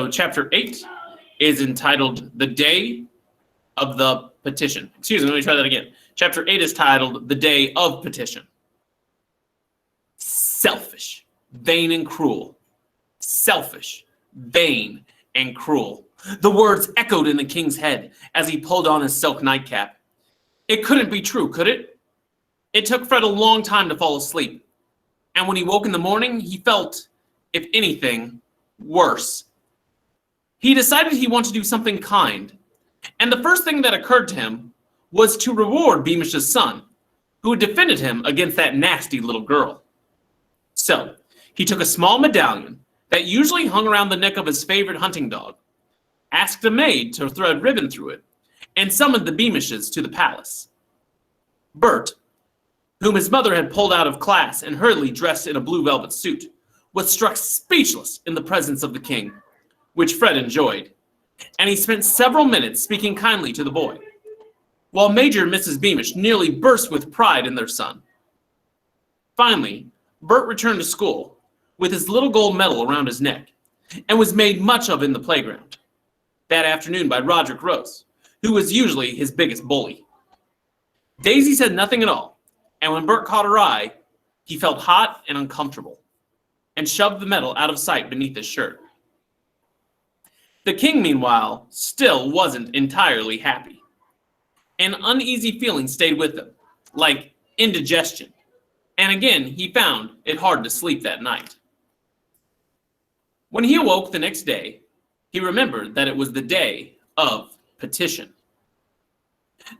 So chapter 8 is entitled The Day of the Petition. Excuse me, let me try that again. Chapter 8 is titled The Day of Petition. Selfish, vain, and cruel. Selfish, vain, and cruel. The words echoed in the king's head as he pulled on his silk nightcap. It couldn't be true, could it? It took Fred a long time to fall asleep. And when he woke in the morning, he felt, if anything, worse. He decided he wanted to do something kind. And the first thing that occurred to him was to reward Beamish's son, who had defended him against that nasty little girl. So, he took a small medallion that usually hung around the neck of his favorite hunting dog, asked a maid to thread ribbon through it, and summoned the Beamishes to the palace. Bert, whom his mother had pulled out of class and hurriedly dressed in a blue velvet suit, was struck speechless in the presence of the king, which Fred enjoyed, and he spent several minutes speaking kindly to the boy, while Major and Mrs. Beamish nearly burst with pride in their son. Finally, Bert returned to school with his little gold medal around his neck, and was made much of in the playground that afternoon by Roderick Rose, who was usually his biggest bully. Daisy said nothing at all, and when Bert caught her eye, he felt hot and uncomfortable, and shoved the medal out of sight beneath his shirt. The king, meanwhile, still wasn't entirely happy. An uneasy feeling stayed with him, like indigestion, and again he found it hard to sleep that night. When he awoke the next day, he remembered that it was the day of petition.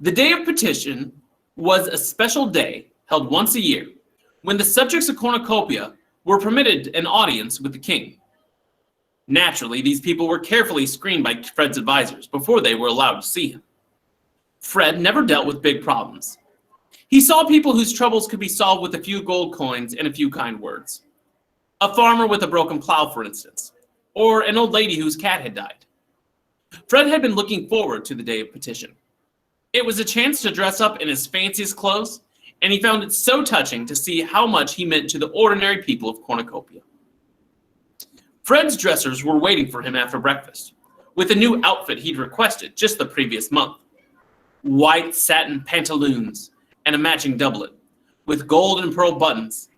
The Day of Petition was a special day held once a year when the subjects of Cornucopia were permitted an audience with the king. Naturally, these people were carefully screened by Fred's advisors before they were allowed to see him. Fred never dealt with big problems. He saw people whose troubles could be solved with a few gold coins and a few kind words. A farmer with a broken plow, for instance, or an old lady whose cat had died. Fred had been looking forward to the Day of Petition. It was a chance to dress up in his fanciest clothes, and he found it so touching to see how much he meant to the ordinary people of Cornucopia. Fred's dressers were waiting for him after breakfast, with a new outfit he'd requested just the previous month. White satin pantaloons and a matching doublet, with gold and pearl buttons,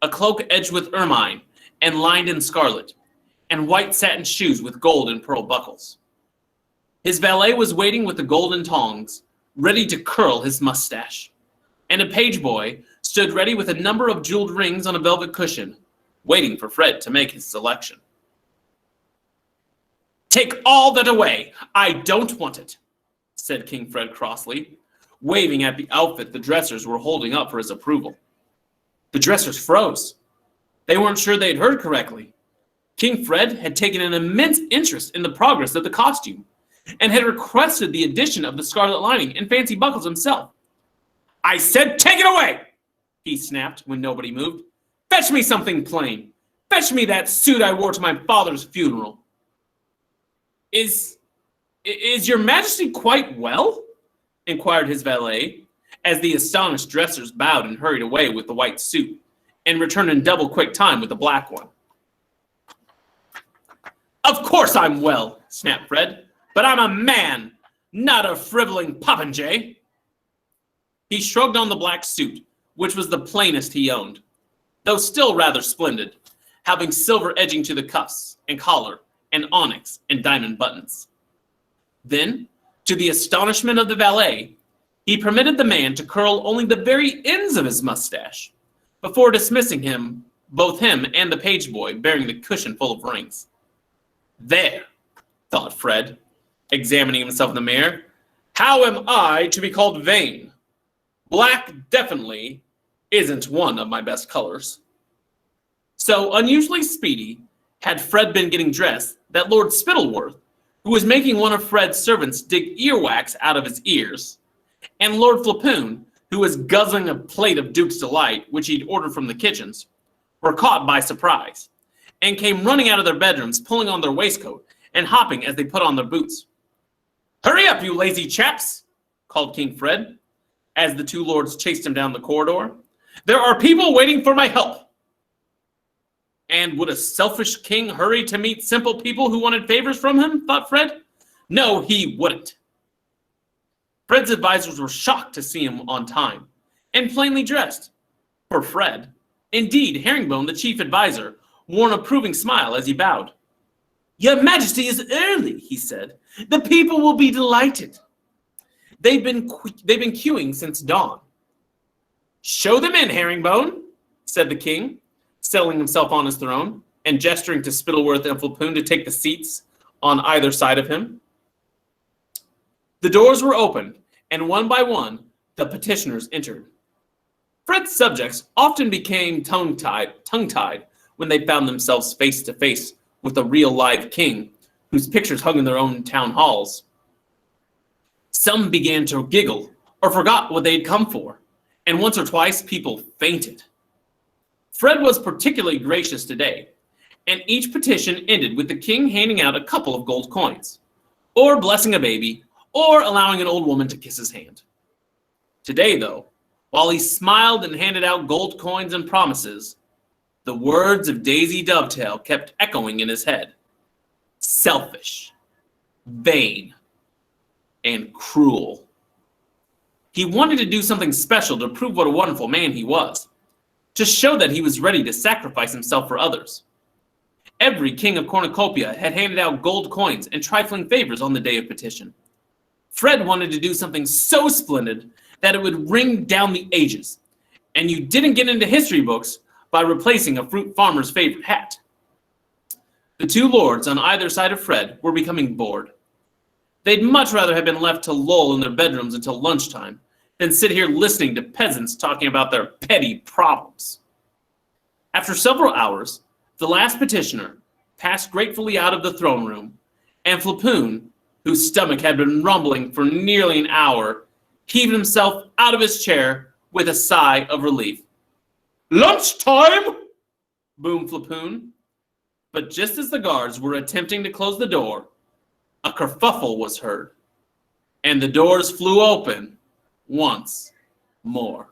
a cloak edged with ermine and lined in scarlet, and white satin shoes with gold and pearl buckles. His valet was waiting with the golden tongs, ready to curl his mustache, and a page boy stood ready with a number of jeweled rings on a velvet cushion, waiting for Fred to make his selection. "Take all that away. I don't want it," said King Fred crossly, waving at the outfit the dressers were holding up for his approval. The dressers froze. They weren't sure they'd heard correctly. King Fred had taken an immense interest in the progress of the costume, and had requested the addition of the scarlet lining and fancy buckles himself. "I said take it away!" he snapped when nobody moved. "Fetch me something plain. Fetch me that suit I wore to my father's funeral." Is your majesty quite well?" inquired his valet, as the astonished dressers bowed and hurried away with the white suit, and returned in double quick time with the black one. "Of course I'm well," snapped Fred, "but I'm a man, not a frivoling popinjay." He shrugged on the black suit, which was the plainest he owned, though still rather splendid, having silver edging to the cuffs and collar, and onyx and diamond buttons. Then, to the astonishment of the valet, he permitted the man to curl only the very ends of his mustache, before dismissing him, both him and the page boy bearing the cushion full of rings. "There," thought Fred, examining himself in the mirror, "how am I to be called vain? Black definitely isn't one of my best colors." So unusually speedy had Fred been getting dressed that Lord Spittleworth, who was making one of Fred's servants dig earwax out of his ears, and Lord Flapoon, who was guzzling a plate of Duke's Delight, which he'd ordered from the kitchens, were caught by surprise, and came running out of their bedrooms, pulling on their waistcoat, and hopping as they put on their boots. "Hurry up, you lazy chaps," called King Fred, as the two lords chased him down the corridor. "There are people waiting for my help." And would a selfish king hurry to meet simple people who wanted favors from him, thought Fred. No, he wouldn't. Fred's advisors were shocked to see him on time, and plainly dressed. For Fred, indeed, Herringbone, the chief advisor, wore an approving smile as he bowed. Your Majesty is early, he said. The people will be delighted. They've been queuing since dawn. Show them in, Herringbone, said the king, settling himself on his throne and gesturing to Spittleworth and Flapoon to take the seats on either side of him. The doors were opened, and one by one, the petitioners entered. Fred's subjects often became tongue-tied when they found themselves face to face with a real live king whose pictures hung in their own town halls. Some began to giggle or forgot what they had come for, and once or twice people fainted. Fred was particularly gracious today, and each petition ended with the king handing out a couple of gold coins, or blessing a baby, or allowing an old woman to kiss his hand. Today, though, while he smiled and handed out gold coins and promises, the words of Daisy Dovetail kept echoing in his head. Selfish, vain, and cruel. He wanted to do something special to prove what a wonderful man he was, to show that he was ready to sacrifice himself for others. Every king of Cornucopia had handed out gold coins and trifling favors on the day of petition. Fred wanted to do something so splendid that it would ring down the ages, and you didn't get into history books by replacing a fruit farmer's favorite hat. The two lords on either side of Fred were becoming bored. They'd much rather have been left to loll in their bedrooms until lunchtime than sit here listening to peasants talking about their petty problems. After several hours, the last petitioner passed gratefully out of the throne room, and Flapoon, whose stomach had been rumbling for nearly an hour, heaved himself out of his chair with a sigh of relief. Lunchtime! Boomed Flapoon. But just as the guards were attempting to close the door, a kerfuffle was heard, and the doors flew open once more.